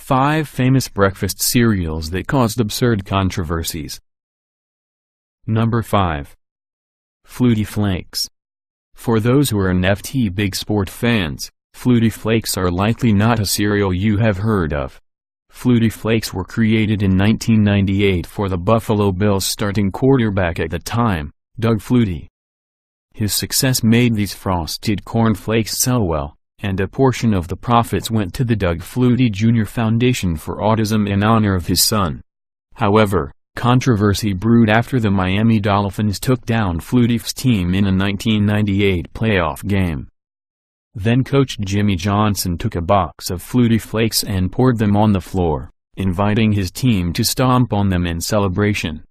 5 famous breakfast cereals that caused absurd controversies. Number 5. Flutie Flakes. For those who are NFT big sport fans, Flutie Flakes are likely not a cereal you have heard of. Flutie Flakes were created in 1998 for the Buffalo Bills starting quarterback at the time, Doug Flutie. His success made these frosted corn flakes sell well, and a portion of the profits went to the Doug Flutie Jr. Foundation for Autism in honor of his son. However, controversy brewed after the Miami Dolphins took down Flutie's team in a 1998 playoff game. Then coach Jimmy Johnson took a box of Flutie Flakes and poured them on the floor, inviting his team to stomp on them in celebration.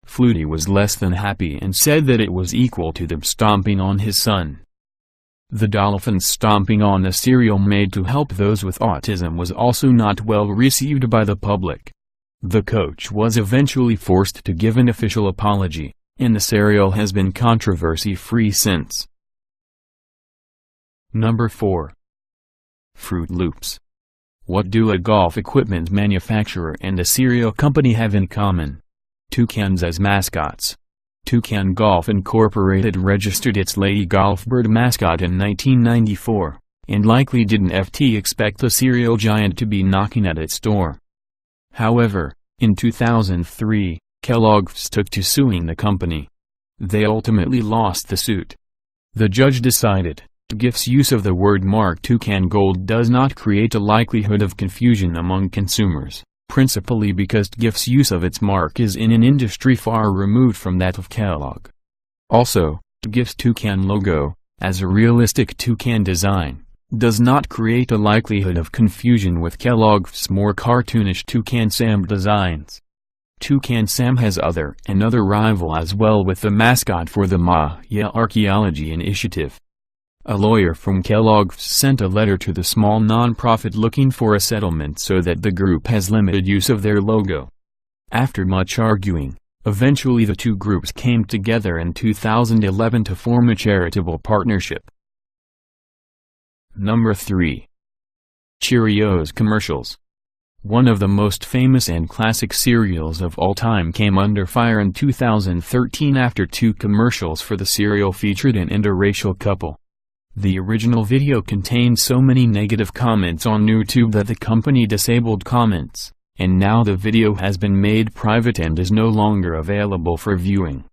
Flutie was less than happy and said that it was equal to them stomping on his son. The Dolphins stomping on a cereal made to help those with autism was also not well received by the public. The coach was eventually forced to give an official apology, and the cereal has been controversy-free since. Number 4. Fruit Loops. What do a golf equipment manufacturer and a cereal company have in common? Toucans as mascots. Toucan Golf Incorporated registered its Lady Golf Bird mascot in 1994, and likely didn't expect the cereal giant to be knocking at its door. However, in 2003, Kellogg's took to suing the company. They ultimately lost the suit. The judge decided, GIF's use of the word mark Toucan Gold does not create a likelihood of confusion among consumers, principally because GIF's use of its mark is in an industry far removed from that of Kellogg. Also, GIF's toucan logo, as a realistic toucan design, does not create a likelihood of confusion with Kellogg's more cartoonish Toucan Sam designs. Toucan Sam has another rival as well with the mascot for the Maya Archaeology Initiative. A lawyer from Kellogg's sent a letter to the small nonprofit looking for a settlement so that the group has limited use of their logo. After much arguing, eventually the two groups came together in 2011 to form a charitable partnership. Number 3. Cheerios commercials. One of the most famous and classic cereals of all time came under fire in 2013 after 2 commercials for the cereal featured an interracial couple. The original video contained so many negative comments on YouTube that the company disabled comments, and now the video has been made private and is no longer available for viewing.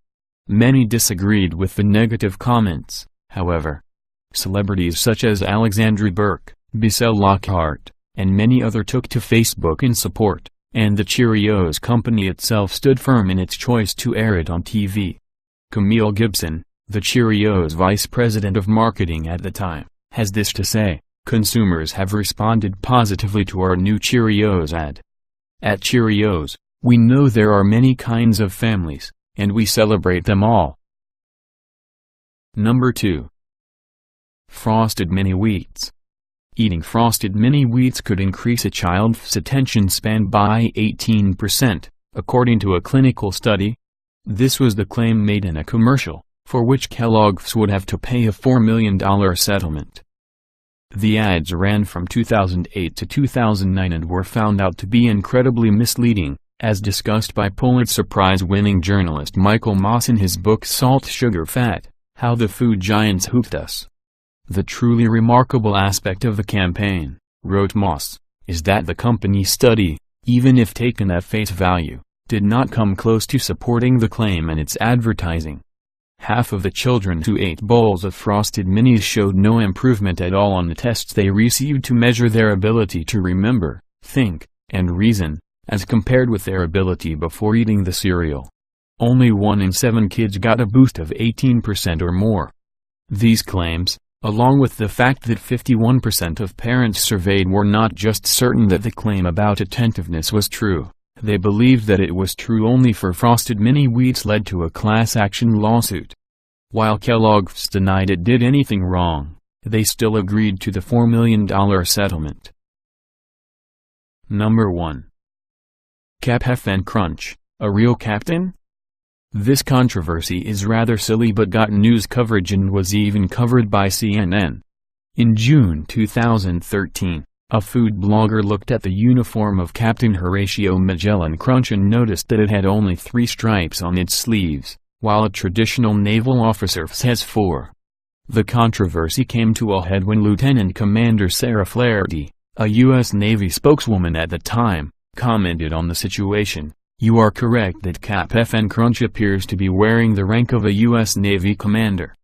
Many disagreed with the negative comments, however. Celebrities such as Alexandra Burke, Bissell Lockhart, and many others took to Facebook in support, and the Cheerios company itself stood firm in its choice to air it on TV. Camille Gibson, the Cheerios vice president of marketing at the time, has this to say: consumers have responded positively to our new Cheerios ad. At Cheerios, we know there are many kinds of families, and we celebrate them all. Number 2. Frosted MiniWheats. Eating frosted MiniWheats could increase a child's attention span by 18%, according to a clinical study. This was the claim made in a commercial, for which Kellogg's would have to pay a $4 million settlement. The ads ran from 2008 to 2009 and were found out to be incredibly misleading, as discussed by Pulitzer Prize-winning journalist Michael Moss in his book Salt, Sugar, Fat: How the Food Giants Hooked Us. The truly remarkable aspect of the campaign, wrote Moss, is that the company's study, even if taken at face value, did not come close to supporting the claim in its advertising. Half of the children who ate bowls of frosted minis showed no improvement at all on the tests they received to measure their ability to remember, think, and reason, as compared with their ability before eating the cereal. Only 1 in 7 kids got a boost of 18% or more. These claims, along with the fact that 51% of parents surveyed were not just certain that the claim about attentiveness was true, they believed that it was true only for frosted MiniWheats, led to a class action lawsuit. While Kellogg's denied it did anything wrong, they still agreed to the $4 million settlement. Number 1. Cap'n Crunch, a real captain? This controversy is rather silly but got news coverage and was even covered by CNN. In June 2013, A food blogger looked at the uniform of Captain Horatio Magellan Crunch and noticed that it had only 3 stripes on its sleeves, while a traditional naval officer has 4. The controversy came to a head when Lieutenant Commander Sarah Flaherty, a U.S. Navy spokeswoman at the time, commented on the situation. "You are correct that Captain Crunch appears to be wearing the rank of a U.S. Navy commander.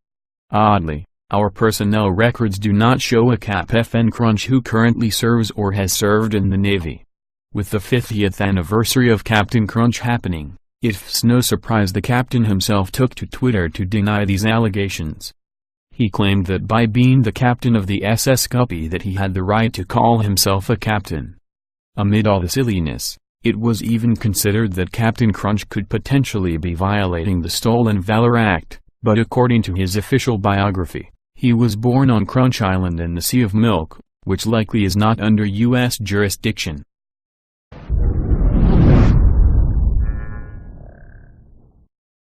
Oddly, our personnel records do not show a Captain Crunch who currently serves or has served in the Navy." With the 50th anniversary of Captain Crunch happening, it's no surprise the captain himself took to Twitter to deny these allegations. He claimed that by being the captain of the SS Guppy that he had the right to call himself a captain. Amid all the silliness, it was even considered that Captain Crunch could potentially be violating the Stolen Valor Act, but according to his official biography, he was born on Crunch Island in the Sea of Milk, which likely is not under U.S. jurisdiction.